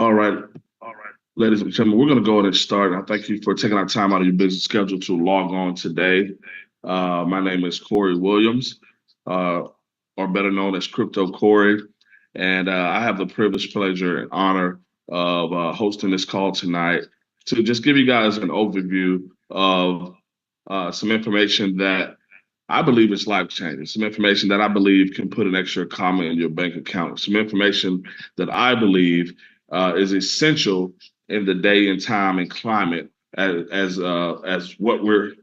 All right, ladies and gentlemen, we're going to go ahead and start. I thank you for taking our time out of your busy schedule to log on today. My name is Corey Williams, uh, or better known as Crypto Corey, and I have the privilege, pleasure, and honor of hosting this call tonight to just give you guys an overview of some information that I believe is life changing, some information that I believe can put an extra comma in your bank account, some information that I believe is essential in the day and time and climate as what we're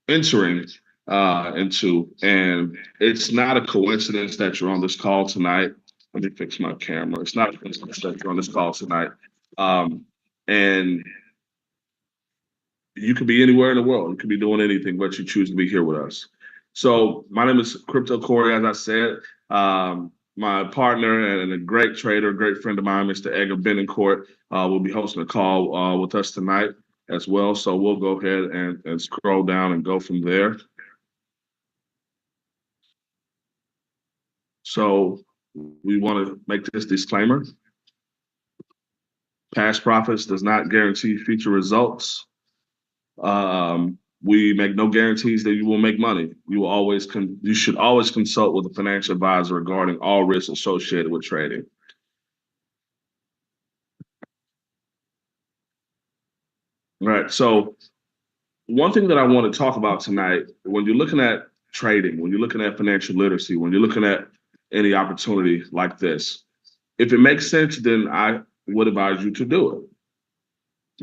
entering into. And it's not a coincidence that you're on this call tonight. Let me fix my camera. It's not a coincidence that you're on this call tonight. And you could be anywhere in the world. You could be doing anything, but you choose to be here with us. So my name is Crypto Corey, as I said. My partner and a great trader, a great friend of mine, Mr. Edgar Benincourt, will be hosting a call with us tonight as well. So we'll go ahead and scroll down and go from there. So we want to make this disclaimer. Past profits does not guarantee future results. We make no guarantees that you will make money. You should always consult with a financial advisor regarding all risks associated with trading. All right. So one thing that I want to talk about tonight, when you're looking at trading, when you're looking at financial literacy, when you're looking at any opportunity like this, if it makes sense, then I would advise you to do it.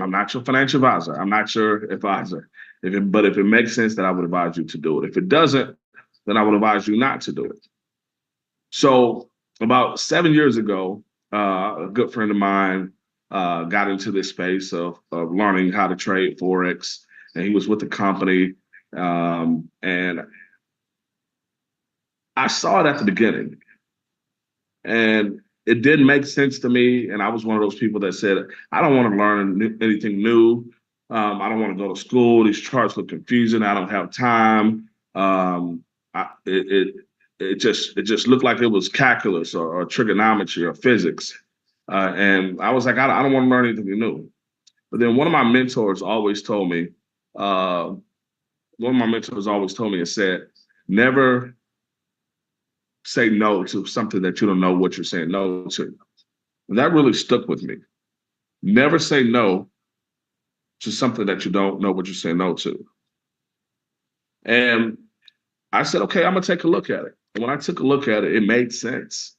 I'm not your financial advisor. I'm not your advisor. But if it makes sense, then I would advise you to do it. If it doesn't, then I would advise you not to do it. So about 7 years ago, a good friend of mine got into this space of learning how to trade Forex, and he was with the company. And I saw it at the beginning, and it didn't make sense to me. And I was one of those people that said, I don't want to learn anything new. I don't want to go to school. These charts look confusing. I don't have time. It just looked like it was calculus or trigonometry or physics. And I was like, I don't want to learn anything new. But then one of my mentors always told me, and said, never say no to something that you don't know what you're saying no to. And that really stuck with me. Never say no to something that you don't know what you're saying no to. And I said, okay, I'm gonna take a look at it. And when I took a look at it, it made sense.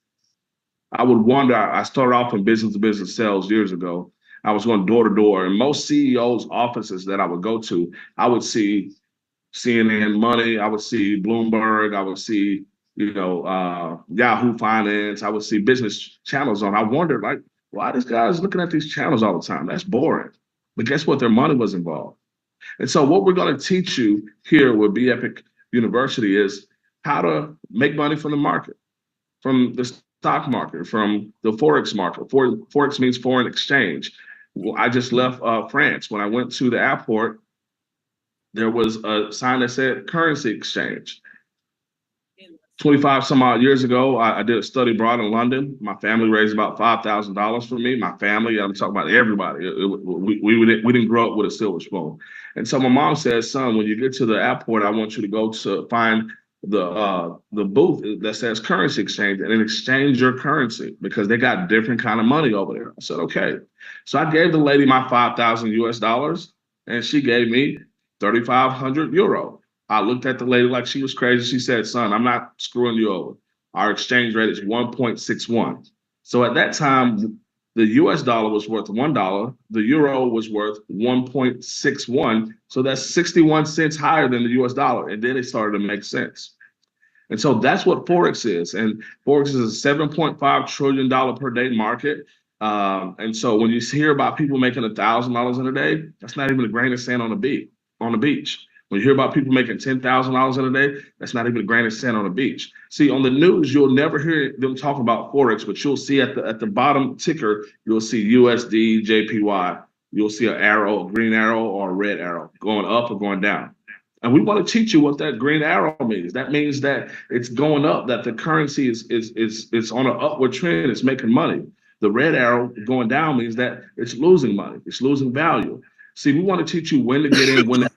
I would wonder, I started off in business to business sales years ago. I was going door to door, and most CEOs' offices that I would go to, I would see CNN Money, I would see Bloomberg, I would see, Yahoo Finance, I would see business channels on. I wondered, like, why this guy's looking at these channels all the time? That's boring. But guess what? Their money was involved. And so what we're going to teach you here with Be Epic University is how to make money from the market, from the stock market, from the Forex market. Forex means foreign exchange. Well, I just left France. When I went to the airport, there was a sign that said currency exchange. 25 some odd years ago, I did a study abroad in London. My family raised about $5,000 for me. My family, I'm talking about everybody. We didn't grow up with a silver spoon. And so my mom said, son, when you get to the airport, I want you to go to find the booth that says currency exchange and then exchange your currency because they got different kind of money over there. I said, okay. So I gave the lady my 5,000 US dollars and she gave me 3,500 euro. I looked at the lady like she was crazy. She said, son, I'm not screwing you over. Our exchange rate is 1.61. So at that time, the US dollar was worth $1. The euro was worth 1.61. So that's 61 cents higher than the US dollar. And then it started to make sense. And so that's what Forex is. And Forex is a $7.5 trillion per day market. And so when you hear about people making $1,000 in a day, that's not even a grain of sand on the beach. When you hear about people making $10,000 in a day, that's not even a grain of sand on the beach. See, on the news, you'll never hear them talk about Forex, but you'll see at the bottom ticker, you'll see USD, JPY. You'll see an arrow, a green arrow or a red arrow going up or going down. And we want to teach you what that green arrow means. That means that it's going up, that the currency is on an upward trend, it's making money. The red arrow going down means that it's losing money. It's losing value. See, we want to teach you when to get in, when to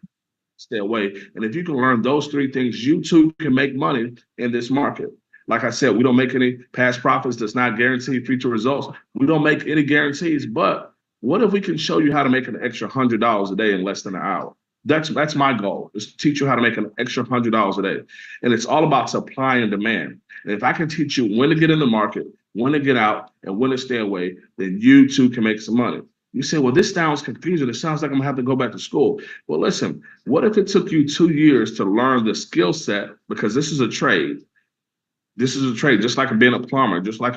stay away. And if you can learn those three things, you too can make money in this market. Like I said, we don't make any past profits. Does not guarantee future results. We don't make any guarantees. But what if we can show you how to make an extra $100 a day in less than an hour? That's my goal, is to teach you how to make an extra $100 a day. And it's all about supply and demand. And if I can teach you when to get in the market, when to get out, and when to stay away, then you too can make some money. You say, well, this sounds confusing. It sounds like I'm gonna have to go back to school. Well, listen, what if it took you 2 years to learn the skill set? Because this is a trade. This is a trade, just like being a plumber, just like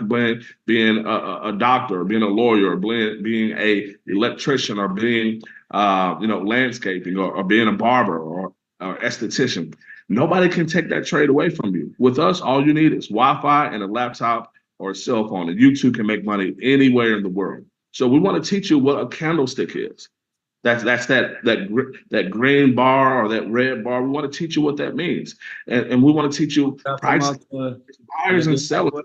being a doctor, or being a lawyer, or being a electrician, or being landscaping, or being a barber, or esthetician. Nobody can take that trade away from you. With us, all you need is Wi-Fi and a laptop or a cell phone, and you too can make money anywhere in the world. So we want to teach you what a candlestick is. That's that green bar or that red bar. We want to teach you what that means, and we want to teach you price, buyers and sellers.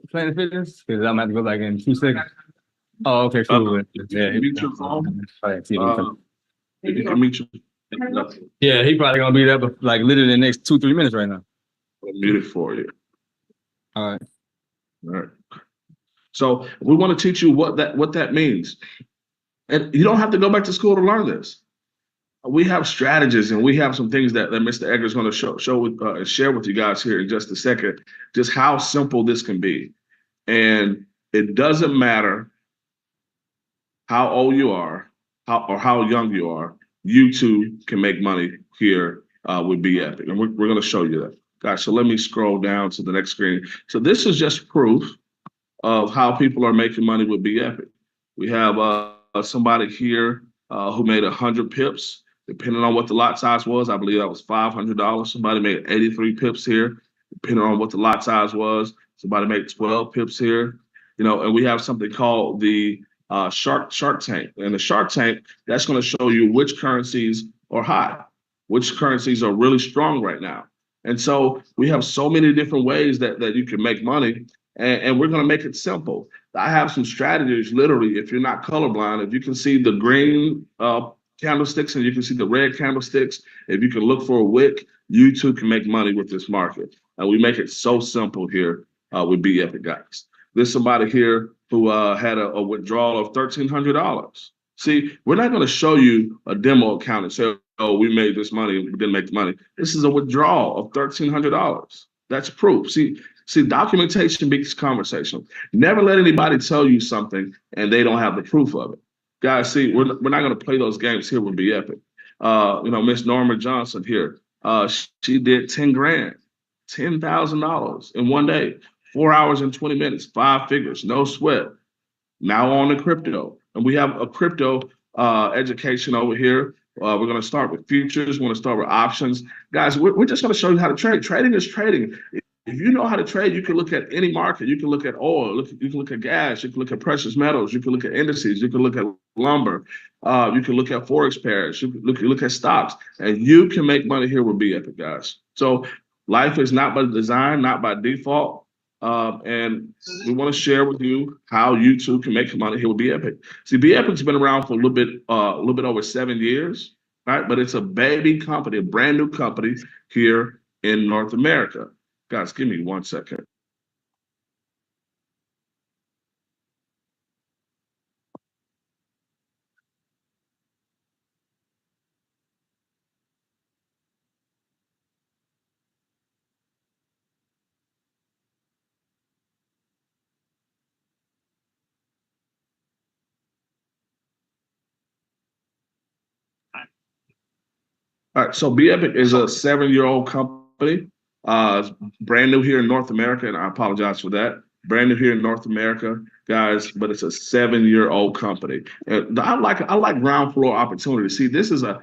Planet Fitness, because I'm going to go back in 2 seconds. Oh, okay, cool. Yeah, mute your phone. You can mute your. Yeah, he probably gonna be there, but like literally the next 2-3 minutes right now. I'll mute it for you. All right. All right. So we want to teach you what that means. And you don't have to go back to school to learn this. We have strategies, and we have some things that Mr. Edgar is going to share with you guys here in just a second, just how simple this can be. And it doesn't matter how old you are, or how young you are, you too can make money here with Be Epic. And we're going to show you that. Guys, so let me scroll down to the next screen. So this is just proof of how people are making money with Be Epic. We have somebody here who made 100 pips, depending on what the lot size was. I believe that was $500. Somebody made 83 pips here, depending on what the lot size was. Somebody made 12 pips here. And we have something called the Shark Tank. And the Shark Tank, that's going to show you which currencies are hot, which currencies are really strong right now. And so we have so many different ways that you can make money. And we're going to make it simple. I have some strategies, literally, if you're not colorblind, if you can see the green candlesticks and you can see the red candlesticks, if you can look for a wick, you too can make money with this market. And we make it so simple here with Be Epic, guys. There's somebody here who had a withdrawal of $1,300. See, we're not going to show you a demo account and say, oh, we made this money and we didn't make the money. This is a withdrawal of $1,300. That's proof. See, documentation beats conversation. Never let anybody tell you something and they don't have the proof of it. Guys, see, we're not going to play those games here with Be Epic. Miss Norma Johnson here, she did 10 grand, $10,000 in one day, 4 hours and 20 minutes, 5 figures, no sweat. Now on the crypto. And we have a crypto education over here. We're going to start with futures. We're going to start with options. Guys, we're just going to show you how to trade. Trading is trading. If you know how to trade, you can look at any market. You can look at oil. You can look at gas. You can look at precious metals. You can look at indices. You can look at lumber. You can look at forex pairs. You can look at stocks. And you can make money here with Be Epic, guys. So life is not by design, not by default. And we want to share with you how you too can make money here with Be Epic. See, Be Epic's been around for a little bit over 7 years, right? But it's a baby company, a brand new company here in North America. Guys, give me 1 second. All right, so Be Epic is a 7-year-old company, brand new here in North America, and I apologize for that. Brand new here in North America, guys, but it's a 7-year-old company. And I like ground floor opportunity. See, this is a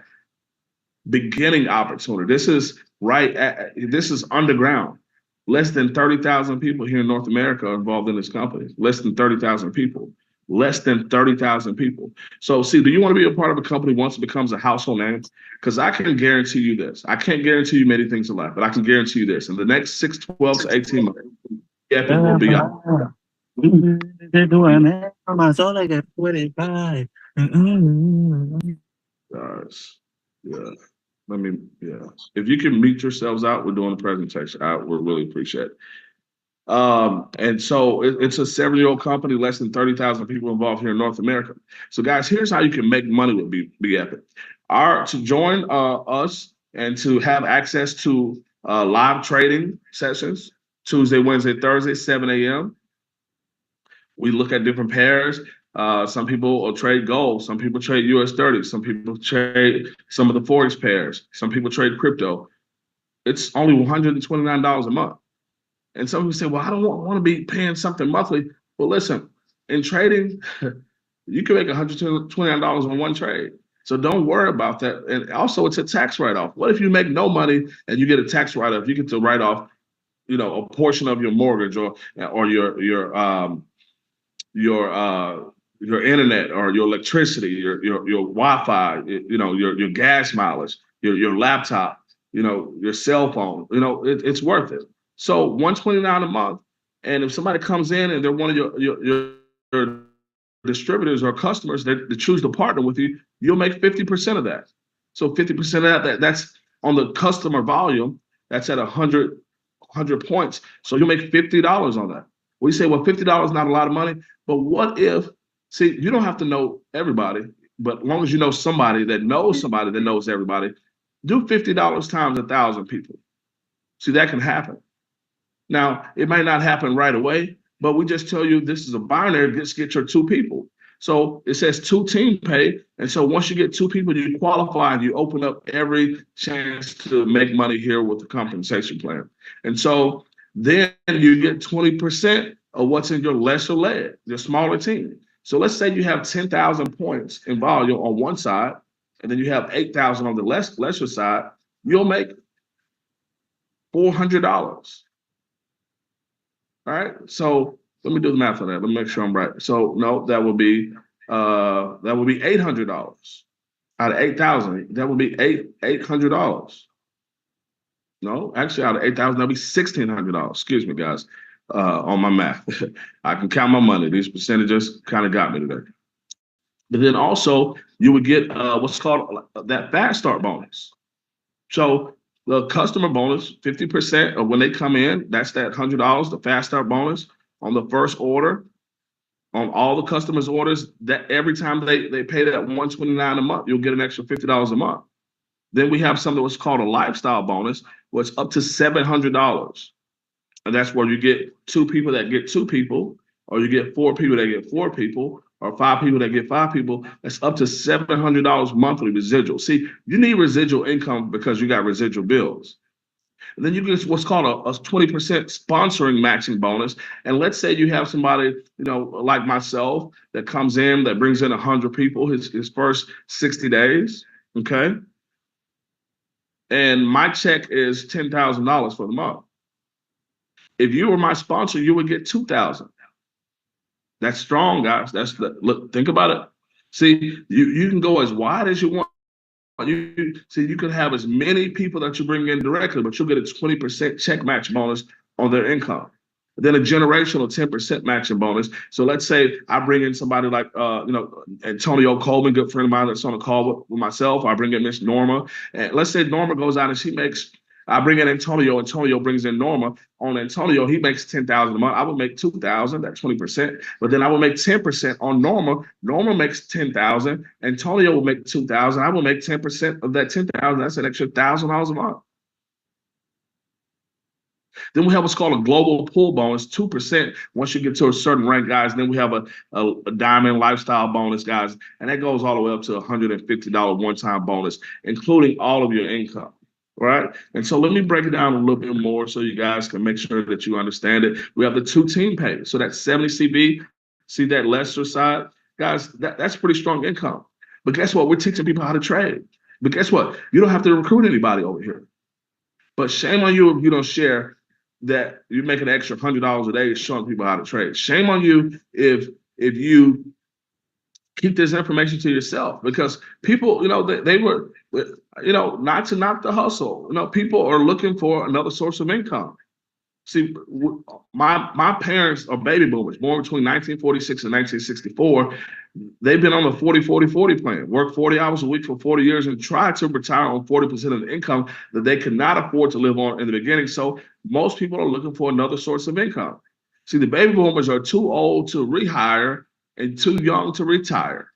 beginning opportunity. This is this is underground. Less than 30,000 people here in North America are involved in this company. Less than 30,000 people. Less than 30,000 people. So see, do you want to be a part of a company once it becomes a household name? Because I can guarantee you this. I can't guarantee you many things in life, but I can guarantee you this. In the next 6, 12 to 18 months, Epic will be out. My soul, I got 45. Guys, yeah. Yeah. If you can meet yourselves out, we're doing a presentation. I would really appreciate it. And so it's a 7-year-old company, less than 30,000 people involved here in North America. So, guys, here's how you can make money with Be Epic. To join us and to have access to live trading sessions, Tuesday, Wednesday, Thursday, 7 a.m. We look at different pairs. Some people will trade gold. Some people trade US 30. Some people trade some of the Forex pairs. Some people trade crypto. It's only $129 a month. And some people say, well, I don't want to be paying something monthly. Well, listen, in trading, you can make $129 on one trade. So don't worry about that. And also, it's a tax write-off. What if you make no money and you get a tax write-off? You get to write off, a portion of your mortgage or your internet or your electricity, your Wi-Fi, your gas mileage, your laptop, your cell phone. It's worth it. So 129 a month, and if somebody comes in and they're one of your distributors or customers that choose to partner with you, you'll make 50% of that. So 50% of that's on the customer volume. That's at 100 points. So you'll make $50 on that. We say, well, $50 is not a lot of money. But what if, see, you don't have to know everybody, but as long as you know somebody that knows everybody, do $50 times 1,000 people. See, that can happen. Now, it might not happen right away, but we just tell you this is a binary, just get your 2 people. So it says 2 team pay. And so once you get 2 people, you qualify and you open up every chance to make money here with the compensation plan. And so then you get 20% of what's in your lesser leg, your smaller team. So let's say you have 10,000 points in volume on one side, and then you have 8,000 on the lesser side, you'll make $400. All right. So let me do the math on that. Let me make sure I'm right. So no, that would be $800 out of 8,000. That would be $800. No, actually, out of 8,000, that'd be $1,600. Excuse me, guys. On my math, I can count my money. These percentages kind of got me today. But then also, you would get what's called that fast start bonus. So the customer bonus, 50% of when they come in, that's that $100, the fast start bonus on the first order, on all the customers' orders, that every time they pay that $129 a month, you'll get an extra $50 a month. Then we have something what's called a lifestyle bonus, what's up to $700. And that's where you get 2 people that get 2 people, or you get 4 people that get 4 people, or 5 people that get 5 people. That's up to $700 monthly residual. See, you need residual income because you got residual bills. And then you get what's called a 20% sponsoring matching bonus. And let's say you have somebody, like myself, that comes in, that brings in 100 people his first 60 days. Okay. And my check is $10,000 for the month. If you were my sponsor, you would get $2,000. That's strong, guys. Look, think about it. See, you can go as wide as you want. You can have as many people that you bring in directly, but you'll get a 20% check match bonus on their income. Then a generational 10% matching bonus. So let's say I bring in somebody like Antonio Coleman, good friend of mine that's on a call with myself. I bring in Miss Norma, and let's say Norma goes out and she makes. I bring in Antonio. Antonio brings in Norma. On Antonio, he makes $10,000 a month. I would make $2,000. That's 20%. But then I would make 10% on Norma. Norma makes $10,000. Antonio will make $2,000. I will make 10% of that $10,000. That's an extra $1,000 a month. Then we have what's called a global pool bonus, 2% once you get to a certain rank, guys. Then we have a diamond lifestyle bonus, guys. And that goes all the way up to $150 one-time bonus, including all of your income. Right. And so let me break it down a little bit more so you guys can make sure that you understand it. We have the 2 team pay. So that's 70 CB. See that lesser side? Guys, that's pretty strong income. But guess what? We're teaching people how to trade. But guess what? You don't have to recruit anybody over here. But shame on you if you don't share that you make an extra $100 a day showing people how to trade. Shame on you if you keep this information to yourself, because people, they were, not to knock the hustle. People are looking for another source of income. See, my parents are baby boomers, born between 1946 and 1964. They've been on the 40-40-40 plan, work 40 hours a week for 40 years and try to retire on 40% of the income that they could not afford to live on in the beginning. So most people are looking for another source of income. See, the baby boomers are too old to rehire and too young to retire.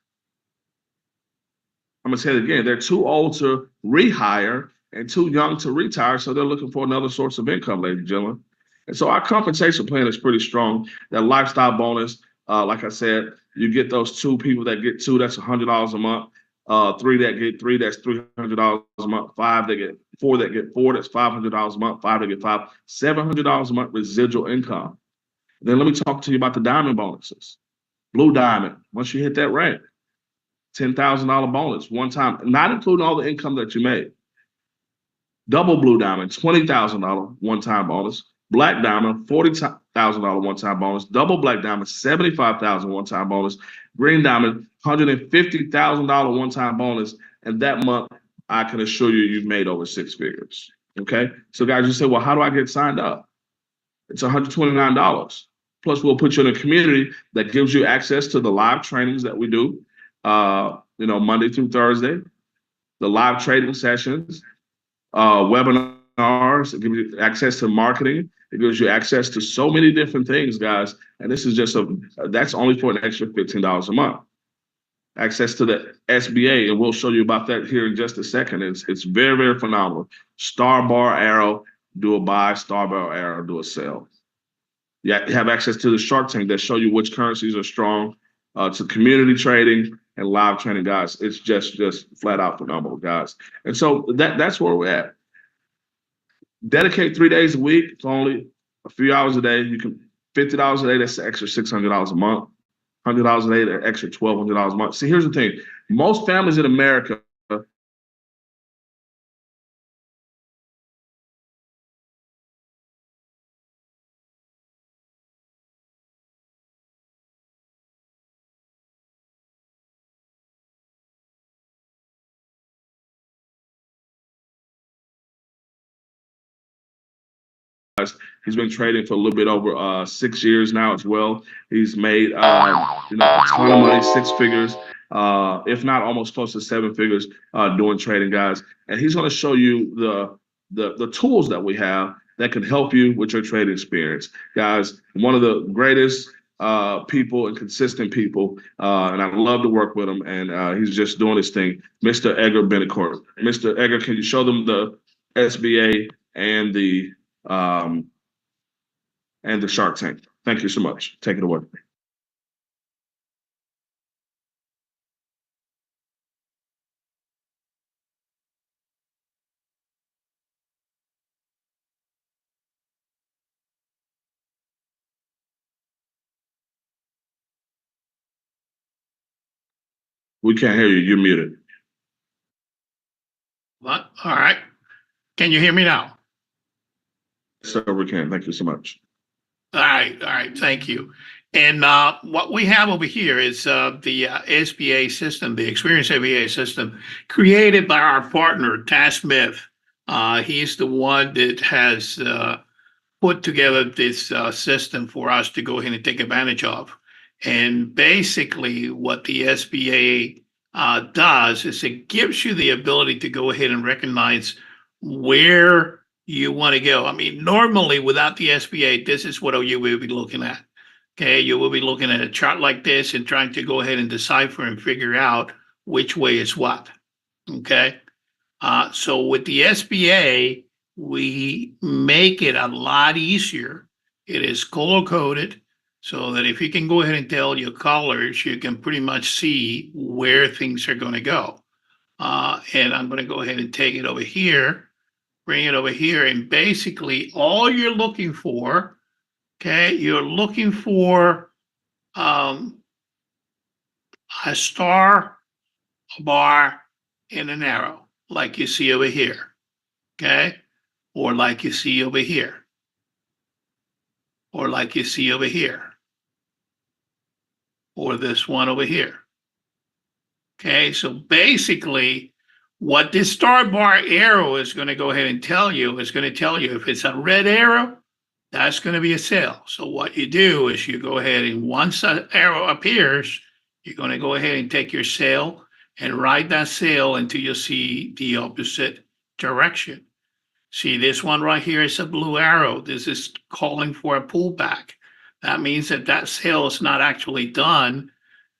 I'm gonna say it again. They're too old to rehire and too young to retire, so they're looking for another source of income, ladies and gentlemen. And so our compensation plan is pretty strong. That lifestyle bonus, like I said, you get those two people that get two, that's $100 a month. Three that get three, that's $300 a month. Five that get four, that's $500 a month. Five that get five, $700 a month residual income. Then let me talk to you about the diamond bonuses. Blue diamond, once you hit that rank, $10,000 bonus one time, not including all the income that you made. Double blue diamond, $20,000 one-time bonus. Black diamond, $40,000 one-time bonus. Double black diamond, $75,000 one-time bonus. Green diamond, $150,000 one-time bonus. And that month, I can assure you, you've made over six figures. Okay. So guys, you say, well, how do I get signed up? It's $129. Plus, we'll put you in a community that gives you access to the live trainings that we do, Monday through Thursday, the live trading sessions, webinars. It gives you access to marketing. It gives you access to so many different things, guys. And this is just that's only for an extra $15 a month. Access to the SBA, and we'll show you about that here in just a second. It's very, very phenomenal. Star bar arrow, do a buy, star bar arrow, do a sell. You have access to the Shark Tank that show you which currencies are strong, to community trading and live trading, guys. It's just flat out phenomenal, guys. And so that's where we're at. Dedicate 3 days a week. It's only a few hours a day. You can $50 a day. That's an extra $600 a month. $100 a day. That's extra $1,200 a month. See, here's the thing. Most families in America he's been trading for a little bit over 6 years now as well. He's made a ton of money, six figures, if not almost close to seven figures, doing trading, guys. And he's going to show you the tools that we have that can help you with your trading experience, guys. One of the greatest people and consistent people, and I love to work with him. And he's just doing his thing, Mr. Edgar Benacourt. Mr. Edgar, can you show them the SBA and the Shark Tank? Thank you so much. Take it away. We can't hear you. You're muted. What? All right. Can you hear me now? Sir, we can. Thank you so much. All right. Thank you. And what we have over here is the SBA system, the Experience SBA system, created by our partner, Tash Smith. He's the one that has put together this system for us to go ahead and take advantage of. And basically what the SBA does is it gives you the ability to go ahead and recognize where you want to go. I mean, normally without the SBA, this is what you will be looking at. Okay, you will be looking at a chart like this and trying to go ahead and decipher and figure out which way is what. Okay, so with the SBA, we make it a lot easier. It is color coded so that if you can go ahead and tell your colors, you can pretty much see where things are going to go. And I'm going to go ahead and take it over here, bring it over here, and basically all you're looking for, okay, you're looking for a star, a bar, and an arrow, like you see over here, okay? Or like you see over here. Or like you see over here. Or this one over here. Okay, so basically, what this star bar arrow is going to go ahead and tell you is going to tell you if it's a red arrow, that's going to be a sell. So what you do is you go ahead and once that arrow appears, you're going to go ahead and take your sell and ride that sell until you see the opposite direction. See, this one right here is a blue arrow. This is calling for a pullback. That means that that sale is not actually done.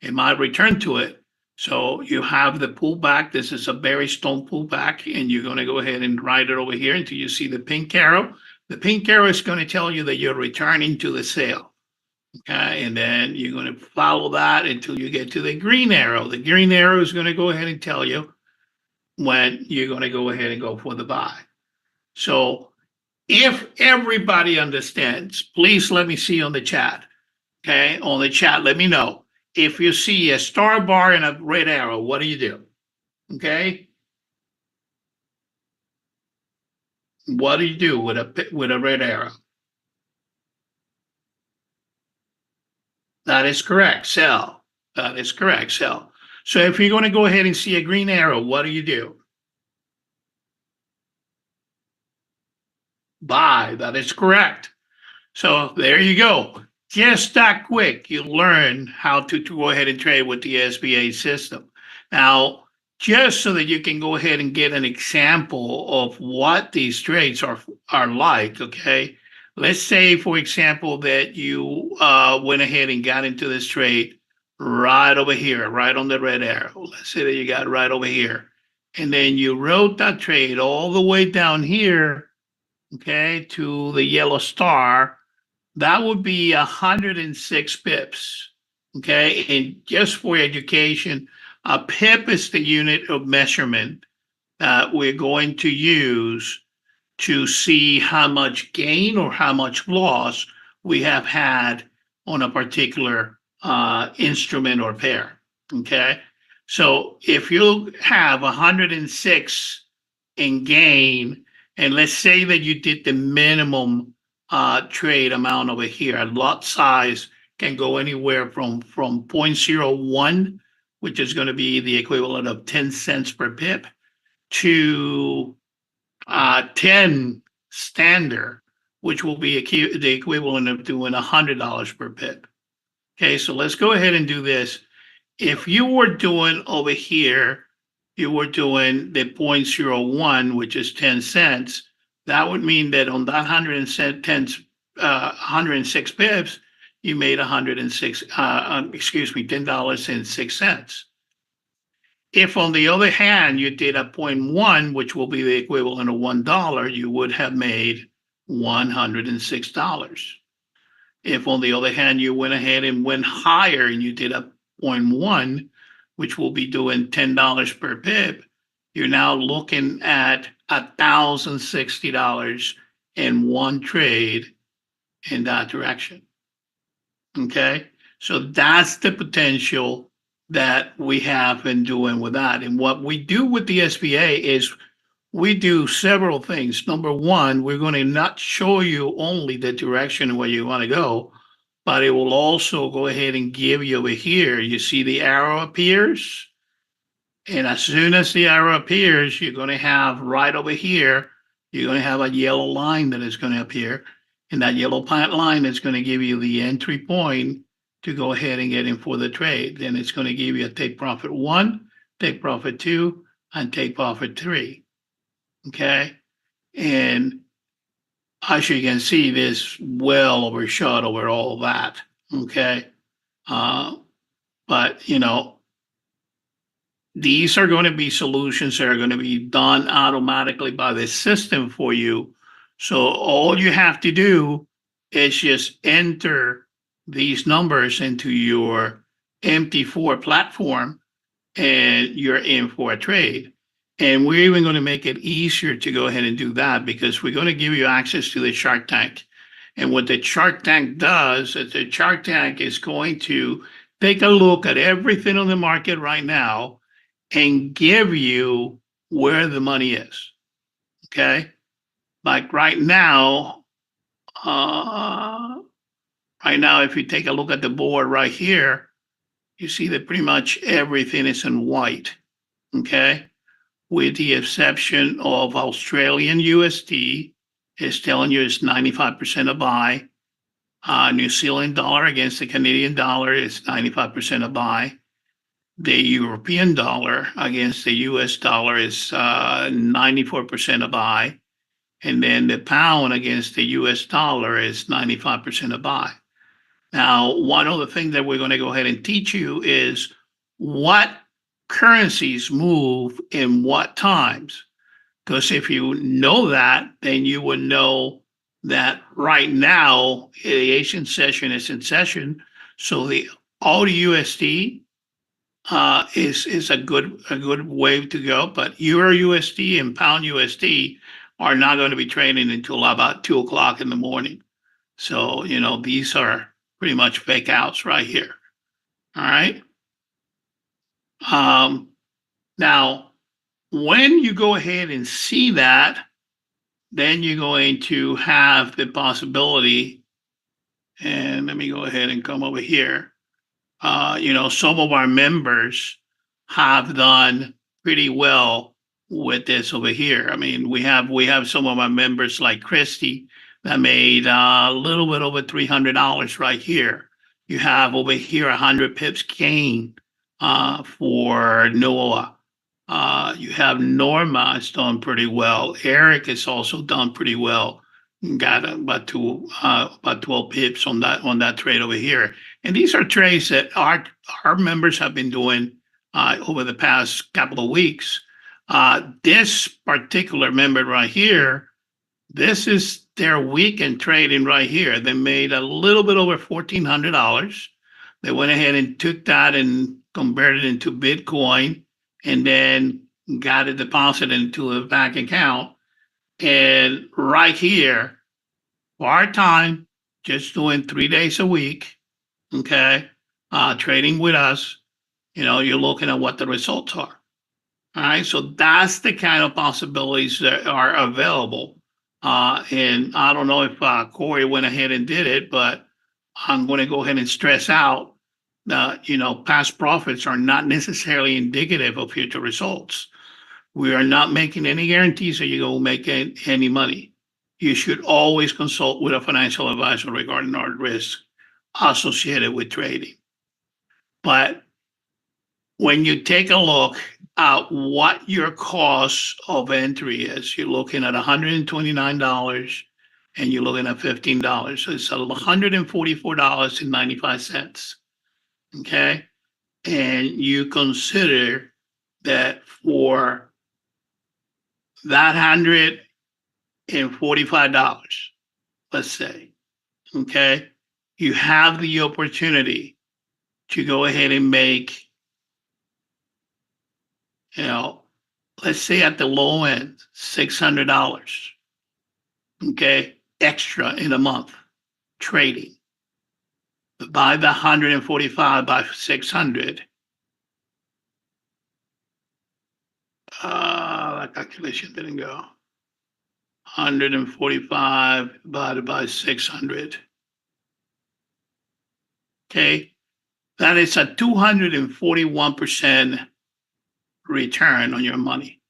It might return to it. So you have the pullback. This is a very strong pullback, and you're going to go ahead and ride it over here until you see the pink arrow. The pink arrow is going to tell you that you're returning to the sale. Okay, and then you're going to follow that until you get to the green arrow. The green arrow is going to go ahead and tell you when you're going to go ahead and go for the buy. So if everybody understands, please let me see on the chat. Okay, on the chat, let me know. If you see a star bar and a red arrow, what do you do? Okay. What do you do with a red arrow? That is correct, sell. That is correct, sell. So if you're going to go ahead and see a green arrow, what do you do? Buy. That is correct. So there you go. Just that quick, you learn how to go ahead and trade with the SBA system. Now, just so that you can go ahead and get an example of what these trades are like, okay? Let's say, for example, that you went ahead and got into this trade right over here, right on the red arrow. Let's say that you got right over here. And then you wrote that trade all the way down here, okay, to the yellow star. That would be 106 pips, okay? And just for education, a pip is the unit of measurement that we're going to use to see how much gain or how much loss we have had on a particular instrument or pair, okay? So if you have 106 in gain, and let's say that you did the minimum trade amount over here, a lot size can go anywhere from 0.01, which is going to be the equivalent of 10 cents per pip, to 10 standard, which will be the equivalent of doing $100 per pip. Okay, so let's go ahead and do this. If you were doing over here, you were doing the 0.01, which is 10 cents, that would mean that on that 106 pips, you made $10.06. If on the other hand, you did a 0.1, which will be the equivalent of $1, you would have made $106. If on the other hand, you went ahead and went higher and you did a 0.1, which will be doing $10 per pip, you're now looking at $1,060 in one trade in that direction. Okay, so that's the potential that we have been doing with that. And what we do with the SBA is we do several things. Number one, we're going to not show you only the direction where you want to go, but it will also go ahead and give you over here. You see the arrow appears. And as soon as the arrow appears, you're going to have right over here, you're going to have a yellow line that is going to appear. And that yellow line is going to give you the entry point to go ahead and get in for the trade. Then it's going to give you a take profit 1, take profit 2, and take profit 3. Okay. And as you can see, this well overshot over all that. Okay. But, you know, these are going to be solutions that are going to be done automatically by the system for you. So all you have to do is just enter these numbers into your MT4 platform and you're in for a trade. And we're even going to make it easier to go ahead and do that because we're going to give you access to the Shark Tank. And what the Shark Tank does is the Shark Tank is going to take a look at everything on the market right now and give you where the money is. Okay. Like right now, if you take a look at the board right here, you see that pretty much everything is in white. Okay. With the exception of Australian USD is telling you it's 95% a buy. New Zealand dollar against the Canadian dollar is 95% a buy. The European dollar against the US dollar is 94% a buy. And then the pound against the US dollar is 95% a buy. Now, one of the things that we're going to go ahead and teach you is what currencies move in what times. Because if you know that, then you would know that right now the Asian session is in session. So the AUD USD is a good way to go. But Euro USD and Pound USD are not going to be trading until about 2 o'clock in the morning. So, you know, these are pretty much fake outs right here. All right. Now, when you go ahead and see that, then you're going to have the possibility, and let me go ahead and come over here. You know, some of our members have done pretty well with this over here. I mean, we have some of our members like Christy that made a little bit over $300 right here. You have over here 100 pips gain for Noah. You have Norma is done pretty well. Eric has also done pretty well. Got about 12 pips on that trade over here. And these are trades that our members have been doing over the past couple of weeks. This particular member right here, this is their weekend trading right here. They made a little bit over $1,400. They went ahead and took that and converted it into Bitcoin, and then got it deposited into a bank account. And right here, part-time, just doing 3 days a week, okay, trading with us, you know, you're looking at what the results are. All right, so that's the kind of possibilities that are available. And I don't know if Corey went ahead and did it, but I'm going to go ahead and stress out that, you know, past profits are not necessarily indicative of future results. We are not making any guarantees that you're going to make any money. You should always consult with a financial advisor regarding our risk associated with trading. But when you take a look at what your cost of entry is, you're looking at $129 and you're looking at $15. So it's $144.95. Okay. And you consider that for that $145, let's say, okay, you have the opportunity to go ahead and make, you know, let's say at the low end, $600, okay, extra in a month trading. By the 145 by 600, that calculation didn't go. 145 divided by 600. Okay, that is a 241% return on your money.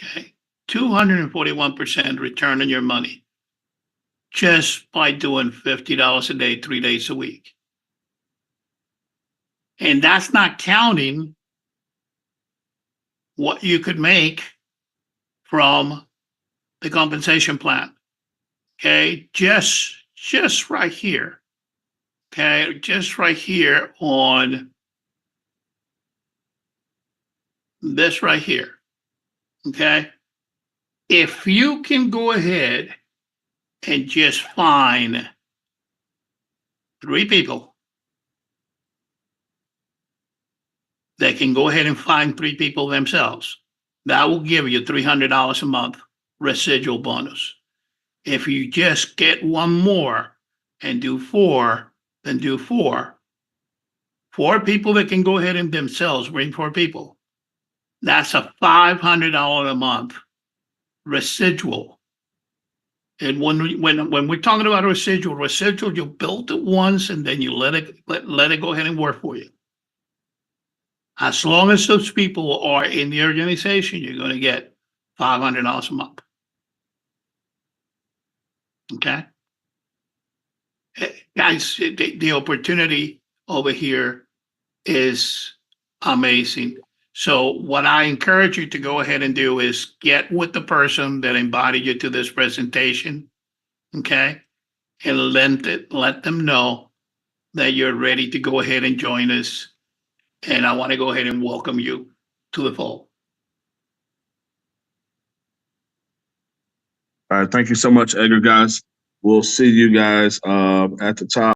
Okay, 241% return on your money just by doing $50 a day, 3 days a week. And that's not counting what you could make from the compensation plan. Okay, just right here. Okay, just right here on this right here. Okay, if you can go ahead and just find 3 people that can go ahead and find 3 people themselves, that will give you $300 a month residual bonus. If you just get one more and do 4, then do 4. 4 people that can go ahead and themselves bring 4 people. That's a $500 a month residual. And when we're talking about residual, you build it once and then you let it go ahead and work for you. As long as those people are in the organization, you're going to get $500 a month. Okay. Guys, the opportunity over here is amazing. So what I encourage you to go ahead and do is get with the person that invited you to this presentation, okay? And let them know that you're ready to go ahead and join us. And I want to go ahead and welcome you to the fold. All right, thank you so much, Edgar, guys. We'll see you guys at the top.